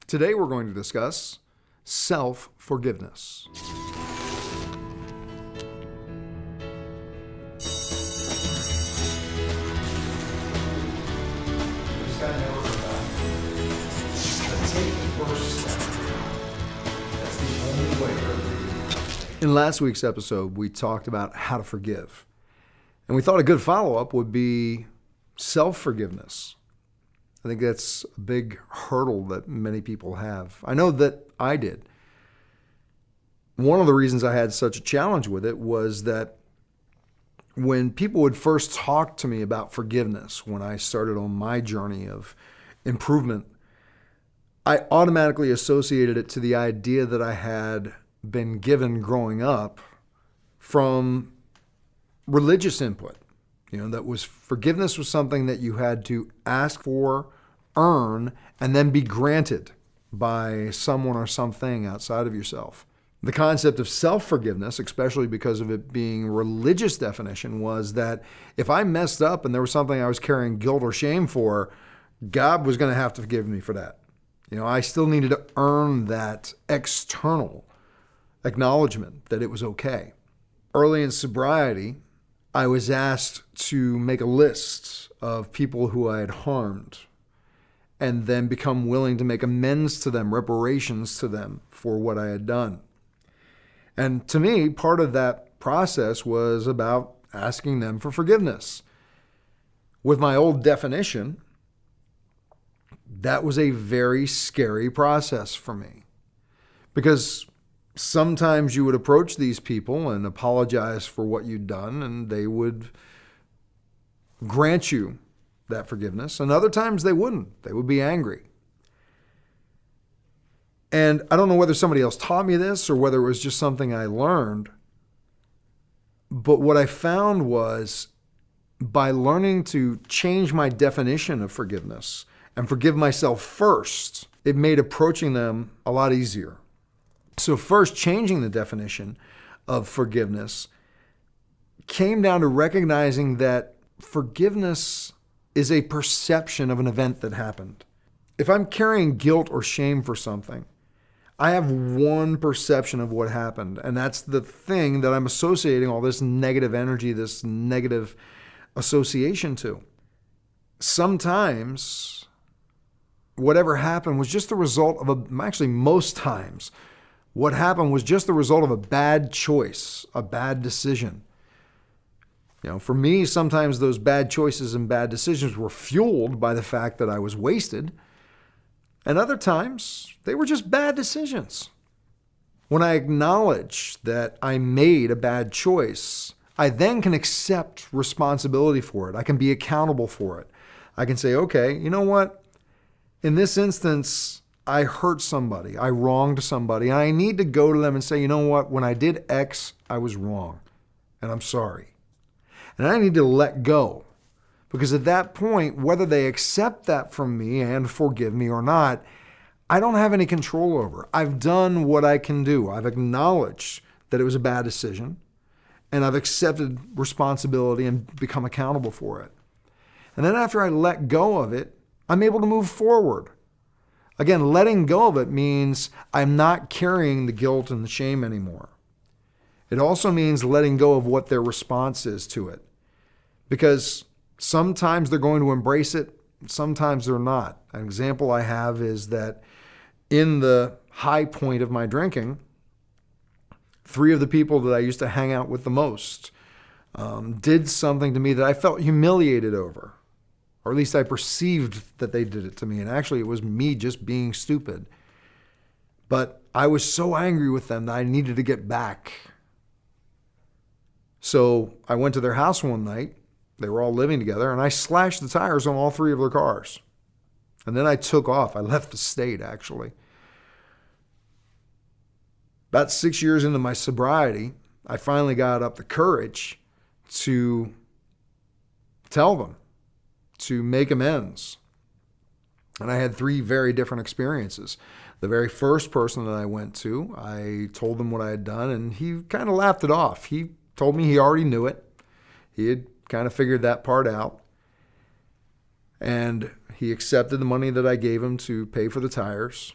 Today we're going to discuss self-forgiveness. In last week's episode, we talked about how to forgive. And we thought a good follow-up would be self-forgiveness. I think that's a big hurdle that many people have. I know that I did. One of the reasons I had such a challenge with it was that when people would first talk to me about forgiveness, when I started on my journey of improvement, I automatically associated it to the idea that I had been given growing up from religious input. That was forgiveness was something that you had to ask for, earn, and then be granted by someone or something outside of yourself. The concept of self-forgiveness, especially because of it being religious definition, was that if I messed up and there was something I was carrying guilt or shame for, God was going to have to forgive me for that. I still needed to earn that external acknowledgement that it was okay. Early in sobriety, I was asked to make a list of people who I had harmed and then become willing to make amends to them, reparations to them for what I had done. And to me, part of that process was about asking them for forgiveness. With my old definition, that was a very scary process for me, because sometimes you would approach these people and apologize for what you'd done, and they would grant you that forgiveness. And other times they wouldn't. They would be angry. And I don't know whether somebody else taught me this or whether it was just something I learned. But what I found was, by learning to change my definition of forgiveness and forgive myself first, it made approaching them a lot easier. So first, changing the definition of forgiveness came down to recognizing that forgiveness is a perception of an event that happened. If I'm carrying guilt or shame for something, I have one perception of what happened, and that's the thing that I'm associating all this negative energy, this negative association to. Sometimes whatever happened was just the result of most times, what happened was just the result of a bad choice, a bad decision. For me, sometimes those bad choices and bad decisions were fueled by the fact that I was wasted. And other times, they were just bad decisions. When I acknowledge that I made a bad choice, I then can accept responsibility for it. I can be accountable for it. I can say, okay, you know what? In this instance, I hurt somebody, I wronged somebody, and I need to go to them and say, you know what, when I did X, I was wrong, and I'm sorry. And I need to let go, because at that point, whether they accept that from me and forgive me or not, I don't have any control over. I've done what I can do. I've acknowledged that it was a bad decision, and I've accepted responsibility and become accountable for it. And then after I let go of it, I'm able to move forward. Again, letting go of it means I'm not carrying the guilt and the shame anymore. It also means letting go of what their response is to it. Because sometimes they're going to embrace it, sometimes they're not. An example I have is that in the high point of my drinking, 3 of the people that I used to hang out with the most did something to me that I felt humiliated over. Or at least I perceived that they did it to me. And actually, it was me just being stupid. But I was so angry with them that I needed to get back. So I went to their house one night. They were all living together. And I slashed the tires on all 3 of their cars. And then I took off. I left the state, actually. About 6 years into my sobriety, I finally got up the courage to tell them, to make amends. And I had 3 very different experiences. The very first person that I went to, I told him what I had done, and he kind of laughed it off. He told me he already knew it. He had kind of figured that part out. And he accepted the money that I gave him to pay for the tires.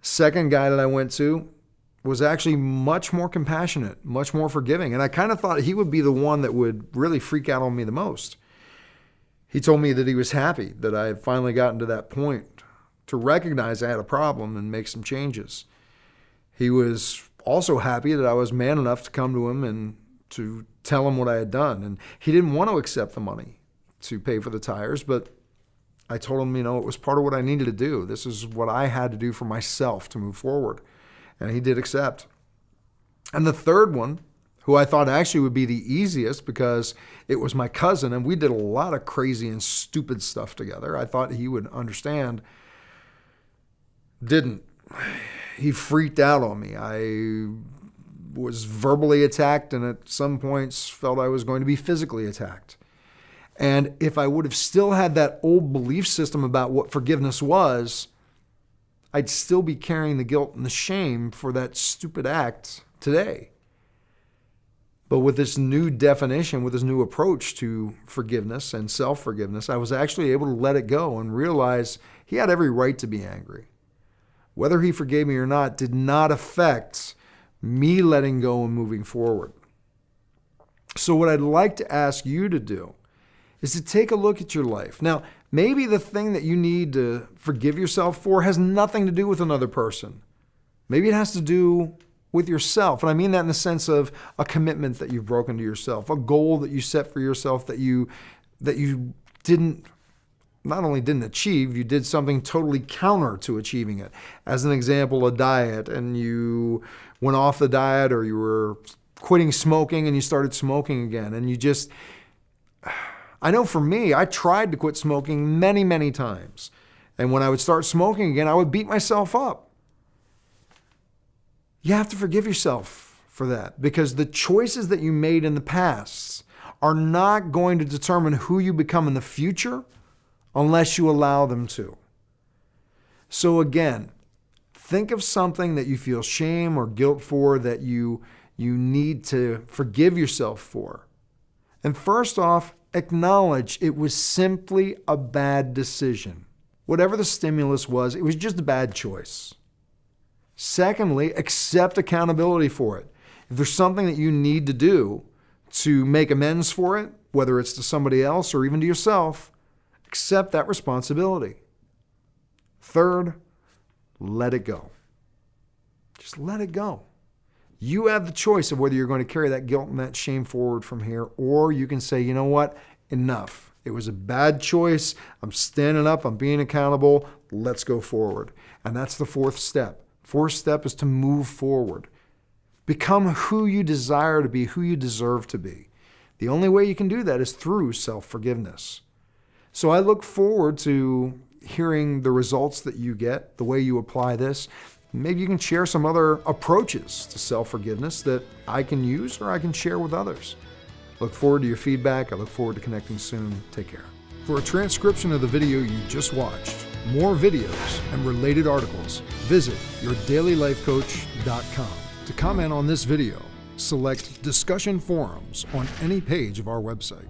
Second guy that I went to was actually much more compassionate, much more forgiving. And I kind of thought he would be the one that would really freak out on me the most. He told me that he was happy that I had finally gotten to that point to recognize I had a problem and make some changes. He was also happy that I was man enough to come to him and to tell him what I had done. And he didn't want to accept the money to pay for the tires, but I told him, it was part of what I needed to do. This is what I had to do for myself to move forward. And he did accept. And the third one, who I thought actually would be the easiest because it was my cousin and we did a lot of crazy and stupid stuff together. I thought he would understand. Didn't. He freaked out on me. I was verbally attacked and at some points felt I was going to be physically attacked. And if I would have still had that old belief system about what forgiveness was, I'd still be carrying the guilt and the shame for that stupid act today. But with this new definition, with this new approach to forgiveness and self-forgiveness, I was actually able to let it go and realize he had every right to be angry. Whether he forgave me or not did not affect me letting go and moving forward. So what I'd like to ask you to do is to take a look at your life. Now, maybe the thing that you need to forgive yourself for has nothing to do with another person. Maybe it has to do with yourself. And I mean that in the sense of a commitment that you've broken to yourself, a goal that you set for yourself that you not only didn't achieve, you did something totally counter to achieving it. As an example, a diet, and you went off the diet, or you were quitting smoking and you started smoking again. And I know for me, I tried to quit smoking many, many times. And when I would start smoking again, I would beat myself up. You have to forgive yourself for that, because the choices that you made in the past are not going to determine who you become in the future unless you allow them to. So again, think of something that you feel shame or guilt for that you need to forgive yourself for. And first off, acknowledge it was simply a bad decision. Whatever the stimulus was, it was just a bad choice. Secondly, accept accountability for it. If there's something that you need to do to make amends for it, whether it's to somebody else or even to yourself, accept that responsibility. Third, let it go. Just let it go. You have the choice of whether you're going to carry that guilt and that shame forward from here, or you can say, you know what, enough. It was a bad choice. I'm standing up. I'm being accountable. Let's go forward. And that's the fourth step. Fourth step is to move forward. Become who you desire to be, who you deserve to be. The only way you can do that is through self-forgiveness. So I look forward to hearing the results that you get, the way you apply this. Maybe you can share some other approaches to self-forgiveness that I can use or I can share with others. Look forward to your feedback. I look forward to connecting soon. Take care. For a transcription of the video you just watched, more videos, and related articles, visit yourdailylifecoach.com. To comment on this video, select Discussion Forums on any page of our website.